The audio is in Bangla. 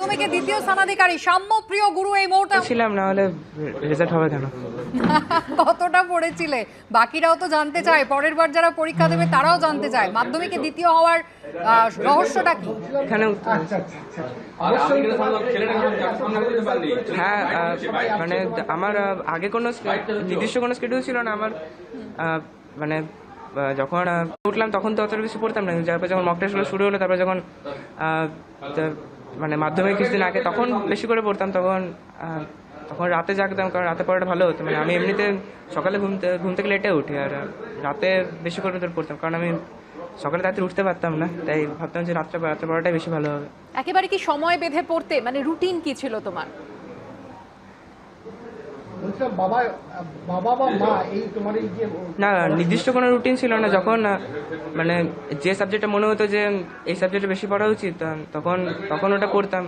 মাধ্যমিকে দ্বিতীয় স্থানাধিকারী সাম্যপ্রিয় গুরু এই মুহূর্তে ছিলাম, না হলে রেজাল্ট হবে কেন? কতটা পড়েছিলে? বাকিরাও তো জানতে চায়, পরের বার যারা পরীক্ষা দেবে তারাও জানতে চায় মাধ্যমিকে দ্বিতীয় হওয়ার রহস্যটা কি? এখানে হ্যাঁ, মানে আমার আগে কোনো নির্দিষ্ট কোনো স্কেডিউল ছিল না আমার। মানে যখন উঠলাম তখন তো অতটা বেশি পড়তাম না, তারপর যখন মক টেস্টগুলো শুরু হলো, তারপর যখন মানে মাধ্যমিক কিছুদিন আগে তখন বেশি করে পড়তাম। তখন তখন রাতে জাগতাম, কারণ রাতে পড়াটা ভালো হতো। মানে আমি এমনিতে সকালে ঘুম থেকে লেটে উঠি, আর রাতে বেশি করে পড়তাম, কারণ আমি সকালে তাড়াতাড়ি উঠতে পারতাম না, তাই ভাবতাম যে রাত্রে পড়াটাই বেশি ভালো হবে। একেবারে কি সময় বেঁধে পড়তে, মানে রুটিন কি ছিল তোমার? না, নির্দিষ্ট কোনো রুটিন ছিল না। যখন মানে যে সাবজেক্টটা মনে হতো যে এই সাবজেক্টে বেশি পড়া উচিত, তখন ওটা পড়তাম।